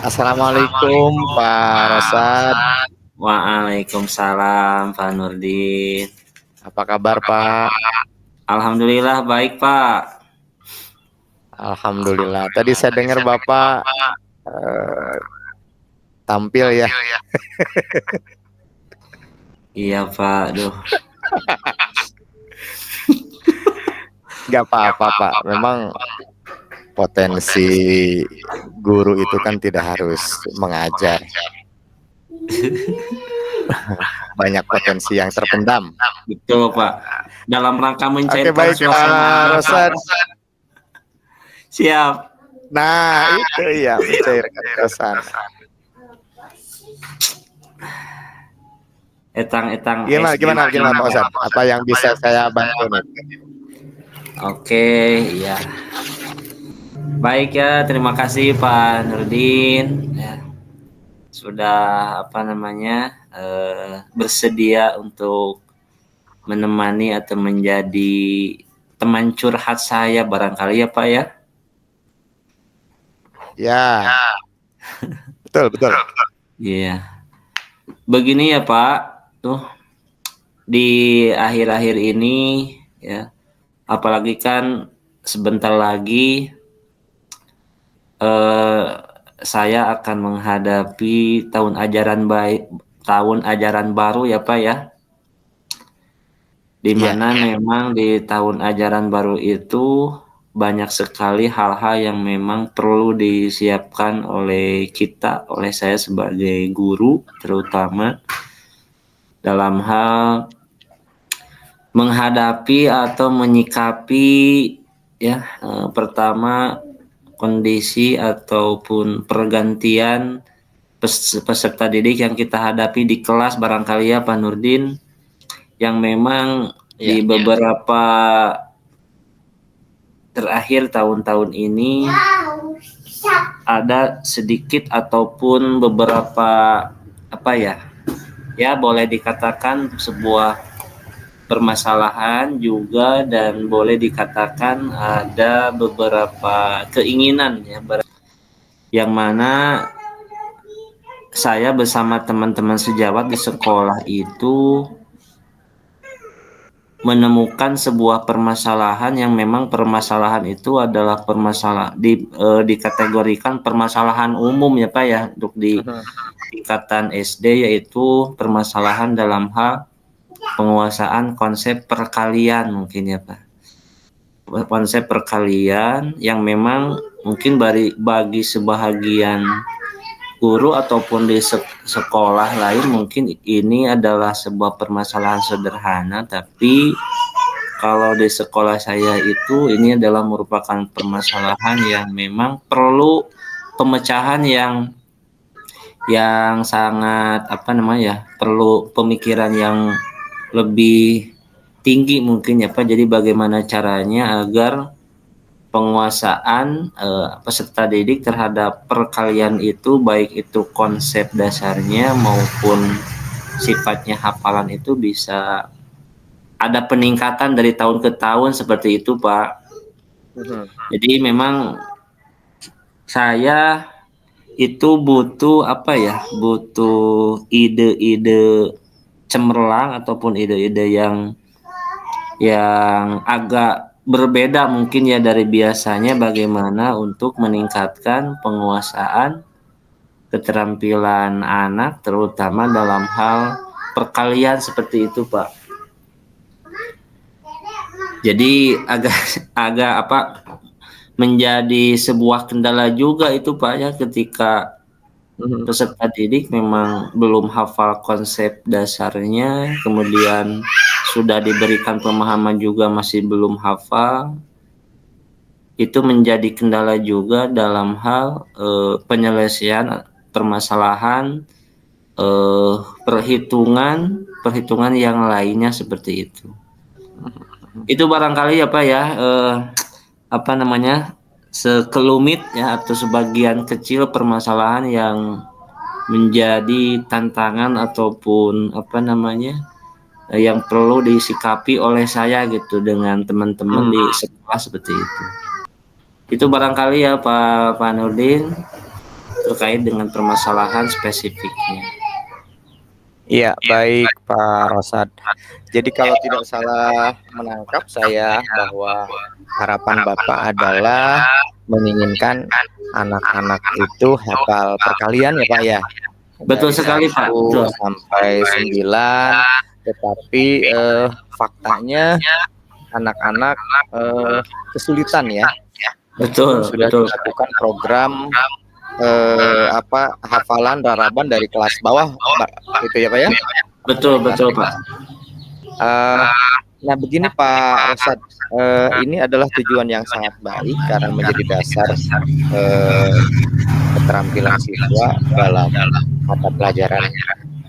Assalamualaikum Pak Rosad. Waalaikumsalam Pak Nurdin. Apa kabar Pak? Alhamdulillah baik Pak. Alhamdulillah. Tadi saya dengar Bapak tampil ya. Iya Pak, duh. Gak apa-apa Pak. Memang potensi guru itu kan tidak harus mengajar. Banyak potensi yang terpendam. Betul Pak. Dalam rangka Oke, mencairkan baik Pak Rosad. Siap. Nah itu ya, mencairkan suasana. Etang Gimana Pak Rosad? Apa yang bisa saya bantu nih? Oke, iya. Baik ya, terima kasih Pak Nurdin ya, sudah bersedia untuk menemani atau menjadi teman curhat saya barangkali ya Pak ya. Ya, betul. Iya. Begini ya Pak, tuh di akhir-akhir ini ya, apalagi kan sebentar lagi saya akan menghadapi tahun ajaran baru ya Pak ya. Di mana memang di tahun ajaran baru itu banyak sekali hal-hal yang memang perlu disiapkan oleh kita, oleh saya sebagai guru terutama dalam hal menghadapi atau menyikapi ya, pertama kondisi ataupun pergantian peserta didik yang kita hadapi di kelas barangkali ya Pak Nurdin, yang memang di beberapa terakhir tahun-tahun ini ada sedikit ataupun beberapa ya boleh dikatakan sebuah permasalahan juga, dan boleh dikatakan ada beberapa keinginan ya, yang mana saya bersama teman-teman sejawat di sekolah itu menemukan sebuah permasalahan yang memang permasalahan itu adalah dikategorikan permasalahan umum ya Pak ya, untuk di tingkatan SD, yaitu permasalahan dalam hal penguasaan konsep perkalian mungkin ya Pak. Konsep perkalian yang memang mungkin bagi sebahagian guru ataupun di sekolah lain mungkin ini adalah sebuah permasalahan sederhana, tapi kalau di sekolah saya itu ini adalah merupakan permasalahan yang memang perlu pemecahan yang sangat perlu pemikiran yang lebih tinggi mungkin ya Pak. Jadi bagaimana caranya agar penguasaan peserta didik terhadap perkalian itu, baik itu konsep dasarnya maupun sifatnya hafalan, itu bisa ada peningkatan dari tahun ke tahun seperti itu Pak. Jadi memang saya itu butuh ide-ide cemerlang ataupun ide-ide yang agak berbeda mungkin ya dari biasanya, bagaimana untuk meningkatkan penguasaan keterampilan anak terutama dalam hal perkalian seperti itu Pak. Jadi agak menjadi sebuah kendala juga itu Pak ya, ketika peserta didik memang belum hafal konsep dasarnya, kemudian sudah diberikan pemahaman juga masih belum hafal. Itu menjadi kendala juga dalam hal penyelesaian permasalahan perhitungan yang lainnya seperti itu. Itu barangkali ya Pak ya, sekelumit ya atau sebagian kecil permasalahan yang menjadi tantangan ataupun yang perlu disikapi oleh saya gitu dengan teman-teman di sekolah seperti itu. Itu barangkali ya Pak Nurdin. terkait dengan permasalahan spesifiknya. Iya, baik Pak Rosad. Jadi kalau tidak salah menangkap saya bahwa harapan Bapak adalah menginginkan anak-anak itu hafal perkalian ya Pak ya. Betul Dari sekali Pak. 1 Betul. sampai 9, tetapi faktanya anak-anak kesulitan ya. Betul. Sudah Betul. dilakukan program hafalan raraban dari kelas bawah, Pak, itu ya Pak ya. Betul Pak. Nah begini Pak Rosad, ini adalah tujuan yang sangat baik karena menjadi dasar keterampilan siswa dalam mata pelajaran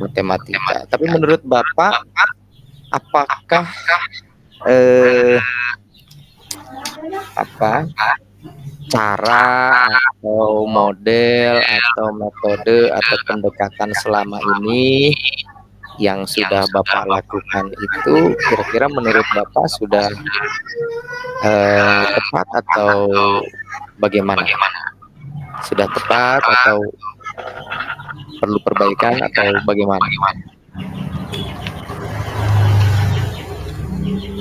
matematika. Tapi menurut Bapak, apakah cara atau model atau metode atau pendekatan selama ini yang sudah Bapak lakukan itu kira-kira menurut Bapak sudah tepat atau bagaimana? Sudah tepat atau perlu perbaikan atau bagaimana?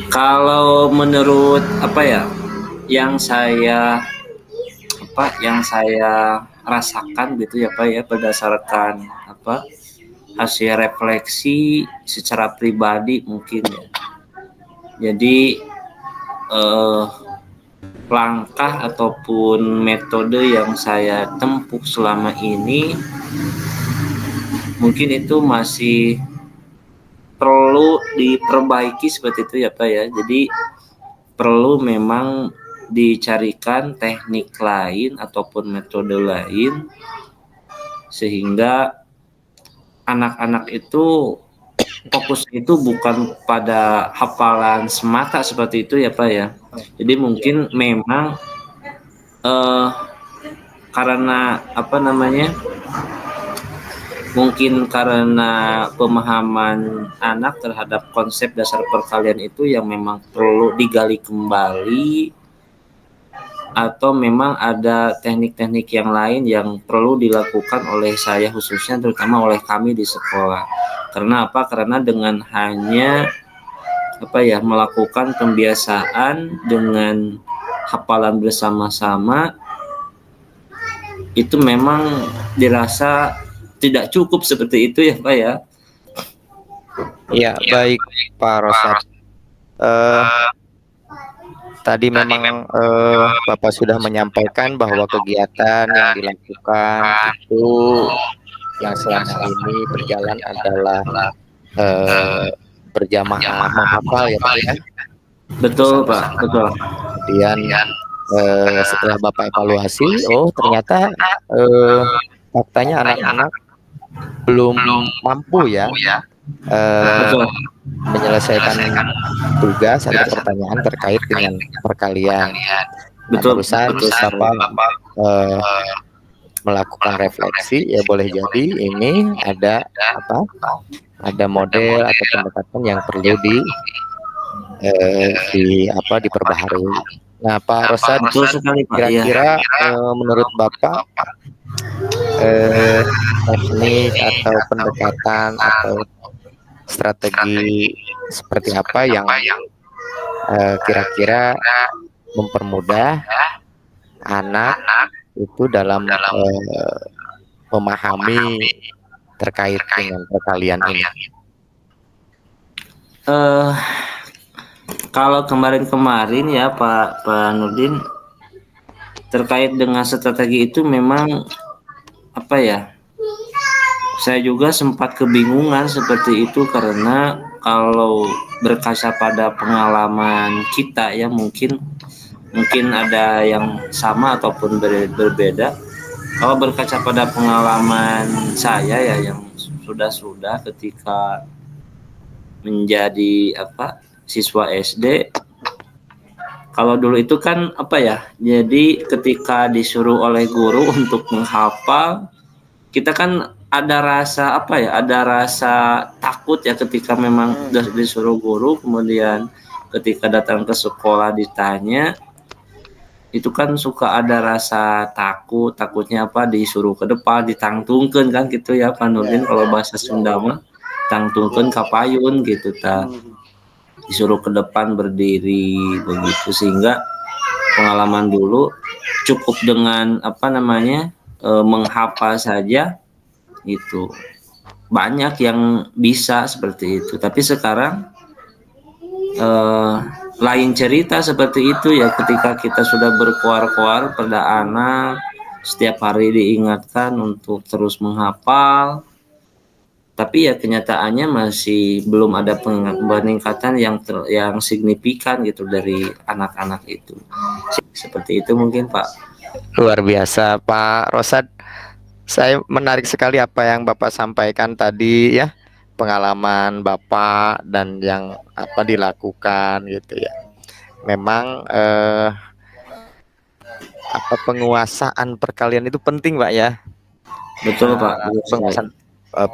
Kalau menurut yang saya rasakan gitu ya Pak ya, berdasarkan hasil refleksi secara pribadi mungkin ya. Jadi langkah ataupun metode yang saya tempuh selama ini mungkin itu masih perlu diperbaiki seperti itu ya Pak ya. Jadi perlu memang dicarikan teknik lain ataupun metode lain sehingga anak-anak itu fokus itu bukan pada hafalan semata seperti itu ya Pak ya. Jadi mungkin memang karena mungkin karena pemahaman anak terhadap konsep dasar perkalian itu yang memang perlu digali kembali, atau memang ada teknik-teknik yang lain yang perlu dilakukan oleh saya khususnya, terutama oleh kami di sekolah. Karena Karena dengan hanya melakukan pembiasaan dengan hafalan bersama-sama itu memang dirasa tidak cukup seperti itu ya Pak ya. Ya baik Pak Rosad. Tadi memang Bapak sudah menyampaikan bahwa kegiatan yang dilakukan itu yang selama ini berjalan adalah berjamaah menghafal ya Pak ya. Betul Pak, betul. Kemudian setelah Bapak evaluasi, ternyata faktanya anak-anak belum mampu ya menyelesaikan tugas atau pertanyaan terkait dengan perkalian. Betul. Bapak melakukan refleksi, ya boleh jadi ini ada model atau pendekatan yang perlu diperbaharui. Nah Pak Rosad, kira-kira menurut Bapak teknik atau pendekatan atau strategi seperti apa yang kira-kira mempermudah anak itu dalam memahami terkait dengan perkalian ini? Kalau kemarin ya Pak Nurdin, terkait dengan strategi itu memang saya juga sempat kebingungan seperti itu, karena kalau berkaca pada pengalaman kita ya mungkin ada yang sama ataupun berbeda. Kalau berkaca pada pengalaman saya ya yang sudah ketika menjadi siswa SD, kalau dulu itu kan jadi ketika disuruh oleh guru untuk menghafal, kita kan ada rasa ada rasa takut ya ketika memang disuruh guru, kemudian ketika datang ke sekolah ditanya itu kan suka ada rasa takutnya apa disuruh ke depan ditangtungkan kan gitu ya Pak Nurdin, kalau bahasa Sunda mah tangtungkan kapayun gitu disuruh ke depan berdiri begitu, sehingga pengalaman dulu cukup dengan apa namanya menghafal saja itu banyak yang bisa seperti itu. Tapi sekarang lain cerita seperti itu ya, ketika kita sudah berkuar-kuar pada anak, setiap hari diingatkan untuk terus menghafal, tapi ya kenyataannya masih belum ada peningkatan yang signifikan gitu dari anak-anak itu. Seperti itu mungkin Pak. Luar biasa Pak Rosad. Saya menarik sekali apa yang Bapak sampaikan tadi ya, pengalaman Bapak dan yang apa dilakukan gitu ya. Memang apa penguasaan perkalian itu penting Pak ya. Betul Pak. Penguasaan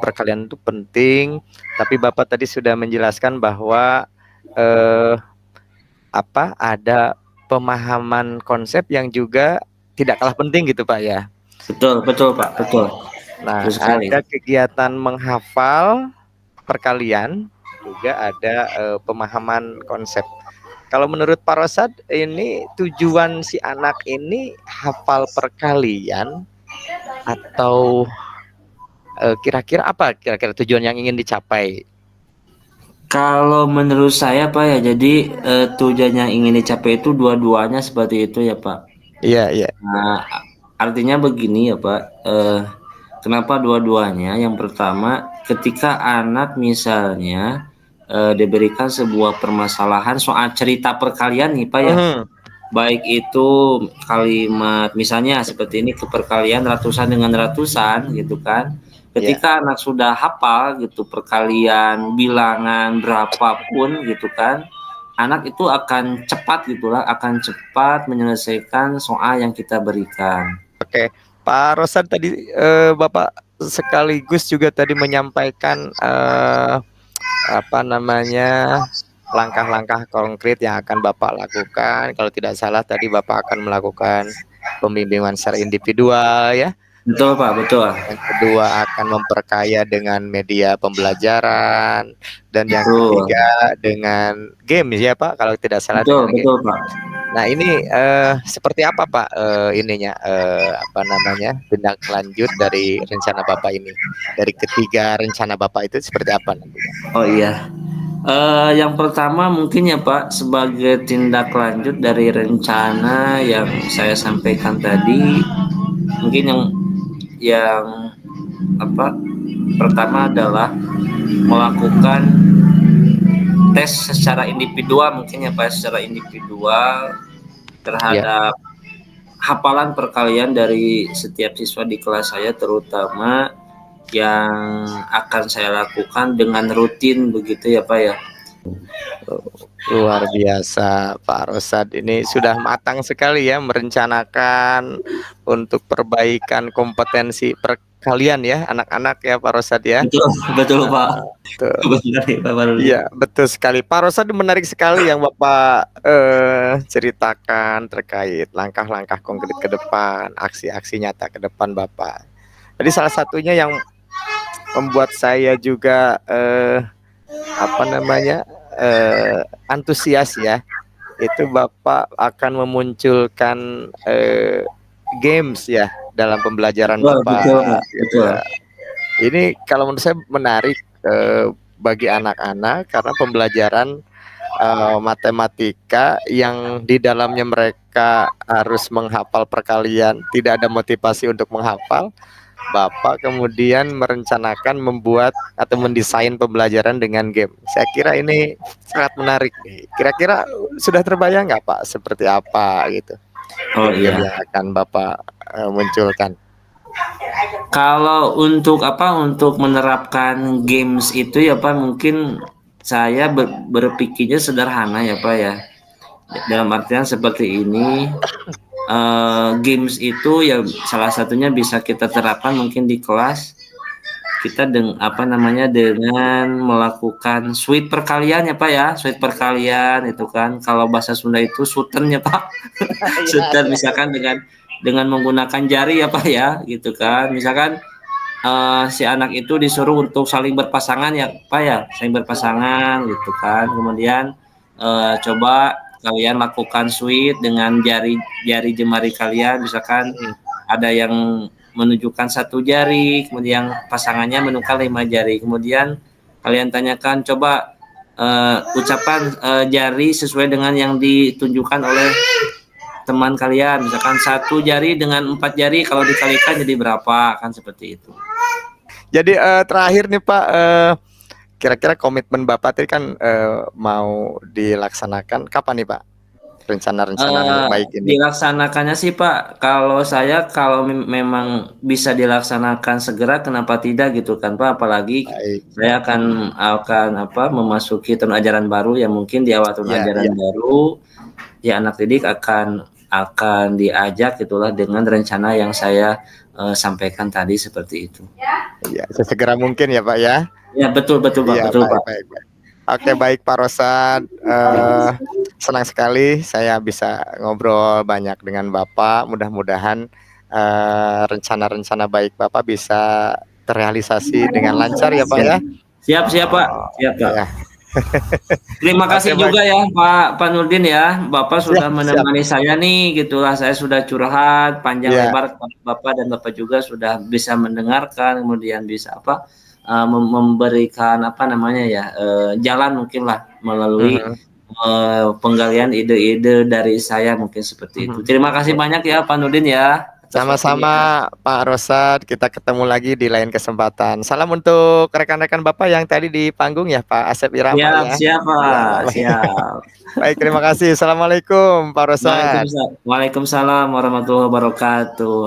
perkalian itu penting, tapi Bapak tadi sudah menjelaskan bahwa apa ada pemahaman konsep yang juga tidak kalah penting gitu Pak ya. Betul Pak, betul. Nah, ada kegiatan menghafal perkalian, juga ada pemahaman konsep. Kalau menurut Pak Rosad, ini tujuan si anak ini hafal perkalian atau kira-kira apa kira-kira tujuan yang ingin dicapai? Kalau menurut saya Pak ya, jadi tujuan yang ingin dicapai itu dua-duanya seperti itu ya Pak. Iya, iya. Nah, artinya begini ya Pak, kenapa dua-duanya? Yang pertama, ketika anak misalnya diberikan sebuah permasalahan soal cerita perkalian nih Pak ya, baik itu kalimat misalnya seperti ini, keperkalian ratusan dengan ratusan gitu kan. Ketika anak sudah hafal gitu perkalian bilangan berapapun gitu kan, anak itu akan cepat gitulah, akan cepat menyelesaikan soal yang kita berikan. Oke, Pak Rosan tadi Bapak sekaligus juga tadi menyampaikan apa namanya langkah-langkah konkret yang akan Bapak lakukan. Kalau tidak salah tadi Bapak akan melakukan pembimbingan secara individual ya. Betul Pak, betul. Yang kedua akan memperkaya dengan media pembelajaran, dan yang ketiga dengan game ya Pak, kalau tidak salah. Betul, dengan betul game. Pak. Nah ini seperti apa Pak ininya apa namanya tindak lanjut dari rencana Bapak ini, dari ketiga rencana Bapak itu seperti apa nantinya? Oh iya. Yang pertama mungkin ya Pak, sebagai tindak lanjut dari rencana yang saya sampaikan tadi, mungkin yang apa pertama adalah melakukan tes secara individual, mungkin ya Pak, secara individual terhadap hafalan perkalian dari setiap siswa di kelas saya, terutama yang akan saya lakukan dengan rutin begitu ya Pak ya. Luar biasa Pak Rosad, ini sudah matang sekali ya merencanakan untuk perbaikan kompetensi perkalian ya anak-anak ya Pak Rosad ya. Betul Pak. Iya betul sekali Pak Rosad, menarik sekali yang Bapak ceritakan terkait langkah-langkah konkret ke depan, aksi-aksi nyata ke depan Bapak. Jadi salah satunya yang membuat saya juga apa namanya antusias ya, itu Bapak akan memunculkan games ya dalam pembelajaran Bapak. Betul. Ini kalau menurut saya menarik bagi anak-anak, karena pembelajaran matematika yang di dalamnya mereka harus menghafal perkalian, tidak ada motivasi untuk menghafal. Bapak kemudian merencanakan membuat atau mendesain pembelajaran dengan game. Saya kira ini sangat menarik nih. Kira-kira sudah terbayang nggak Pak seperti apa gitu game yang akan Bapak munculkan? Kalau untuk untuk menerapkan games itu ya Pak, mungkin saya berpikirnya sederhana ya Pak ya. Dalam artian seperti ini, games itu ya salah satunya bisa kita terapkan mungkin di kelas. kita dengan melakukan sweet perkalian ya Pak ya, sweet perkalian itu kan kalau bahasa Sunda itu suten ya Pak. Suten misalkan dengan menggunakan jari ya Pak ya, gitu kan. Misalkan si anak itu disuruh untuk saling berpasangan ya Pak ya, saling berpasangan gitu kan. Kemudian coba kalian lakukan sweet dengan jari jemari kalian, misalkan ada yang menunjukkan 1 jari, kemudian pasangannya menunjukkan 5 jari, kemudian kalian tanyakan coba ucapan jari sesuai dengan yang ditunjukkan oleh teman kalian, misalkan 1 jari dengan 4 jari kalau dikalikan jadi berapa, kan seperti itu. Jadi terakhir nih Pak, kira-kira komitmen Bapak tadi kan mau dilaksanakan kapan nih Pak? Rencana-rencana baik ini. Dilaksanakannya sih Pak, kalau saya kalau memang bisa dilaksanakan segera kenapa tidak gitu kan Pak, apalagi saya akan memasuki tahun ajaran baru ya, mungkin di awal tahun ajaran baru ya anak didik akan diajak gitulah dengan rencana yang saya sampaikan tadi seperti itu. Iya, sesegera mungkin ya Pak ya. Ya betul Pak, betul Pak. Baik. Oke, baik Pak Rosad, senang sekali saya bisa ngobrol banyak dengan Bapak. Mudah-mudahan rencana-rencana baik Bapak bisa terrealisasi dengan lancar ya Pak ya. Siap Pak. Ya. Terima kasih juga ya Pak Nurdin ya, Bapak sudah menemani saya nih, gitulah saya sudah curhat panjang lebar kepada Bapak dan Bapak juga sudah bisa mendengarkan, kemudian bisa memberikan jalan mungkin lah melalui penggalian ide-ide dari saya mungkin seperti itu. Terima kasih banyak ya Pak Nurdin ya. Sama-sama Pak Rosad, kita ketemu lagi di lain kesempatan. Salam untuk rekan-rekan Bapak yang tadi di panggung ya Pak Asep Irama ya. Siap Pak, siap. Baik, terima kasih. Assalamualaikum Pak Rosad. Waalaikumsalam warahmatullahi wabarakatuh.